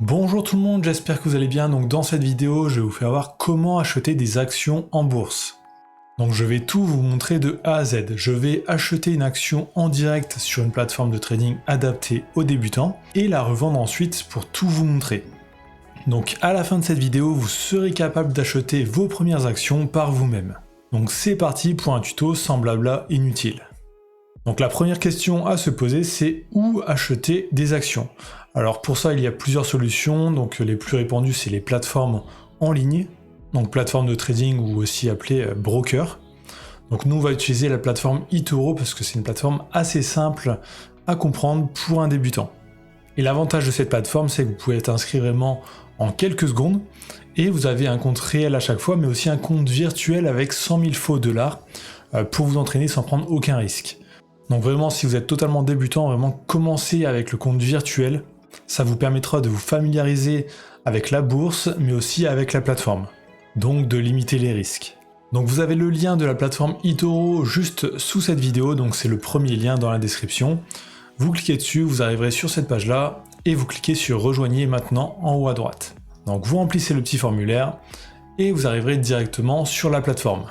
Bonjour tout le monde, j'espère que vous allez bien. Donc dans cette vidéo, je vais vous faire voir comment acheter des actions en bourse. Donc je vais tout vous montrer de A à Z. Je vais acheter une action en direct sur une plateforme de trading adaptée aux débutants et la revendre ensuite pour tout vous montrer. Donc à la fin de cette vidéo, vous serez capable d'acheter vos premières actions par vous-même. Donc c'est parti pour un tuto sans blabla inutile. Donc la première question à se poser, c'est où acheter des actions. Alors pour ça, il y a plusieurs solutions. Donc les plus répandues, c'est les plateformes en ligne, donc plateforme de trading ou aussi appelée broker. Donc nous, on va utiliser la plateforme eToro parce que c'est une plateforme assez simple à comprendre pour un débutant. Et l'avantage de cette plateforme, c'est que vous pouvez être inscrit vraiment en quelques secondes et vous avez un compte réel à chaque fois, mais aussi un compte virtuel avec 100 000 faux dollars pour vous entraîner sans prendre aucun risque. Donc vraiment, si vous êtes totalement débutant, vraiment commencez avec le compte virtuel. Ça vous permettra de vous familiariser avec la bourse, mais aussi avec la plateforme. Donc de limiter les risques. Donc vous avez le lien de la plateforme eToro juste sous cette vidéo, donc c'est le premier lien dans la description. Vous cliquez dessus, vous arriverez sur cette page-là, et vous cliquez sur Rejoignez maintenant en haut à droite. Donc vous remplissez le petit formulaire, et vous arriverez directement sur la plateforme.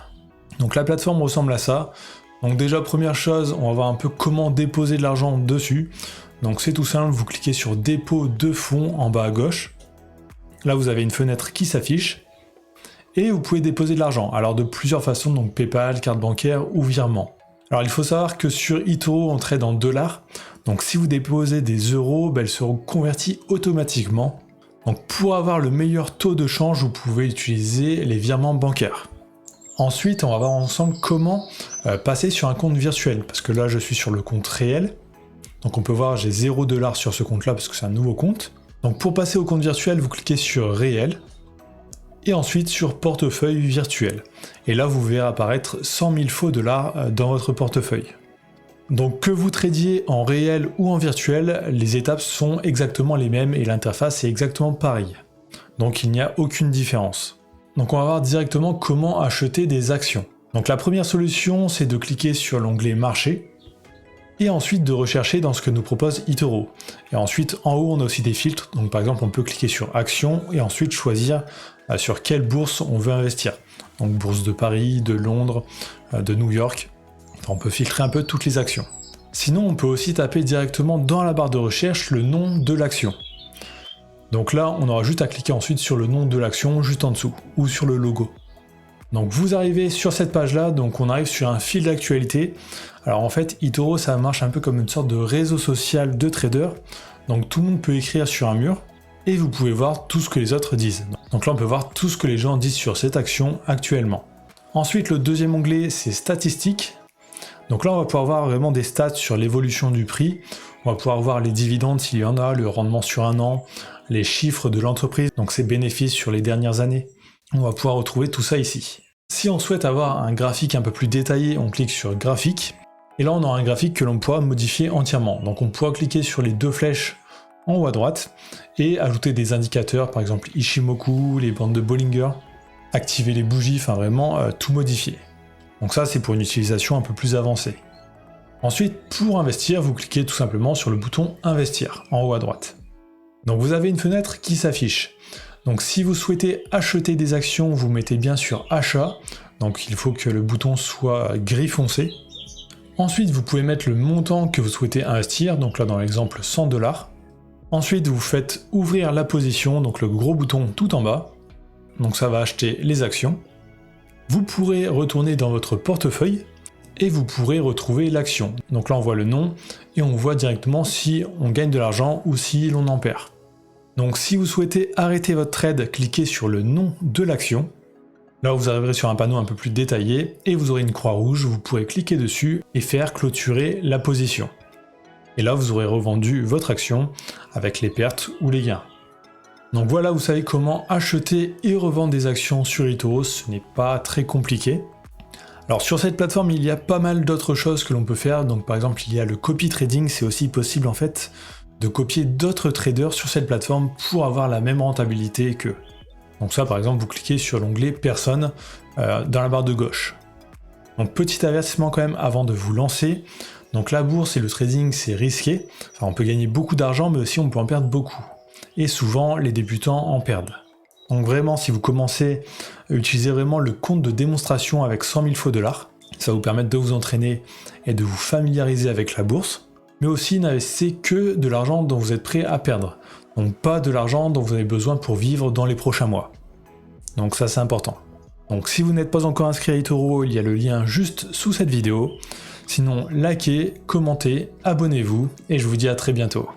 Donc la plateforme ressemble à ça. Donc déjà, première chose, on va voir un peu comment déposer de l'argent dessus. Donc c'est tout simple, vous cliquez sur dépôt de fonds en bas à gauche. Là, vous avez une fenêtre qui s'affiche. Et vous pouvez déposer de l'argent. Alors de plusieurs façons, donc PayPal, carte bancaire ou virement. Alors il faut savoir que sur eToro, on trade en dollars. Donc si vous déposez des euros, elles seront convertis automatiquement. Donc pour avoir le meilleur taux de change, vous pouvez utiliser les virements bancaires. Ensuite, on va voir ensemble comment passer sur un compte virtuel, parce que là, je suis sur le compte réel. Donc on peut voir, j'ai 0 $ sur ce compte-là, parce que c'est un nouveau compte. Donc pour passer au compte virtuel, vous cliquez sur réel, et ensuite sur portefeuille virtuel. Et là, vous verrez apparaître 100 000 faux dollars dans votre portefeuille. Donc que vous tradiez en réel ou en virtuel, les étapes sont exactement les mêmes, et l'interface est exactement pareille. Donc il n'y a aucune différence. Donc on va voir directement comment acheter des actions. Donc la première solution, c'est de cliquer sur l'onglet marché et ensuite de rechercher dans ce que nous propose eToro. Et ensuite en haut on a aussi des filtres, donc par exemple on peut cliquer sur actions et ensuite choisir sur quelle bourse on veut investir. Donc bourse de Paris, de Londres, de New York. Enfin, on peut filtrer un peu toutes les actions. Sinon on peut aussi taper directement dans la barre de recherche le nom de l'action. Donc là, on aura juste à cliquer ensuite sur le nom de l'action juste en dessous, ou sur le logo. Donc vous arrivez sur cette page-là, donc on arrive sur un fil d'actualité. Alors en fait, eToro, ça marche un peu comme une sorte de réseau social de traders. Donc tout le monde peut écrire sur un mur, et vous pouvez voir tout ce que les autres disent. Donc là, on peut voir tout ce que les gens disent sur cette action actuellement. Ensuite, le deuxième onglet, c'est statistiques. Donc là, on va pouvoir voir vraiment des stats sur l'évolution du prix. On va pouvoir voir les dividendes s'il y en a, le rendement sur un an, les chiffres de l'entreprise, donc ses bénéfices sur les dernières années. On va pouvoir retrouver tout ça ici. Si on souhaite avoir un graphique un peu plus détaillé, on clique sur graphique. Et là, on aura un graphique que l'on pourra modifier entièrement. Donc on pourra cliquer sur les deux flèches en haut à droite et ajouter des indicateurs, par exemple Ishimoku, les bandes de Bollinger, activer les bougies, enfin vraiment tout modifier. Donc ça, c'est pour une utilisation un peu plus avancée. Ensuite, pour investir, vous cliquez tout simplement sur le bouton investir en haut à droite. Donc vous avez une fenêtre qui s'affiche. Donc si vous souhaitez acheter des actions, vous mettez bien sur achat. Donc il faut que le bouton soit gris foncé. Ensuite, vous pouvez mettre le montant que vous souhaitez investir. Donc là, dans l'exemple, 100 $. Ensuite, vous faites ouvrir la position, donc le gros bouton tout en bas. Donc ça va acheter les actions. Vous pourrez retourner dans votre portefeuille et vous pourrez retrouver l'action. Donc là on voit le nom et on voit directement si on gagne de l'argent ou si l'on en perd. Donc si vous souhaitez arrêter votre trade, cliquez sur le nom de l'action. Là vous arriverez sur un panneau un peu plus détaillé et vous aurez une croix rouge, vous pourrez cliquer dessus et faire clôturer la position. Et là vous aurez revendu votre action avec les pertes ou les gains. Donc voilà, vous savez comment acheter et revendre des actions sur eToro, ce n'est pas très compliqué. Alors sur cette plateforme, il y a pas mal d'autres choses que l'on peut faire. Donc par exemple, il y a le copy trading, c'est aussi possible en fait de copier d'autres traders sur cette plateforme pour avoir la même rentabilité qu'eux. Donc ça par exemple, vous cliquez sur l'onglet personne dans la barre de gauche. Donc petit avertissement quand même avant de vous lancer. Donc la bourse et le trading c'est risqué. Enfin, on peut gagner beaucoup d'argent mais aussi on peut en perdre beaucoup. et souvent les débutants en perdent. Donc vraiment, si vous commencez à utiliser vraiment le compte de démonstration avec 100 000 faux dollars, ça va vous permettre de vous entraîner et de vous familiariser avec la bourse, mais aussi n'investissez que de l'argent dont vous êtes prêt à perdre, donc pas de l'argent dont vous avez besoin pour vivre dans les prochains mois. Donc ça c'est important. Donc si vous n'êtes pas encore inscrit à eToro, il y a le lien juste sous cette vidéo. Sinon, likez, commentez, abonnez-vous et je vous dis à très bientôt.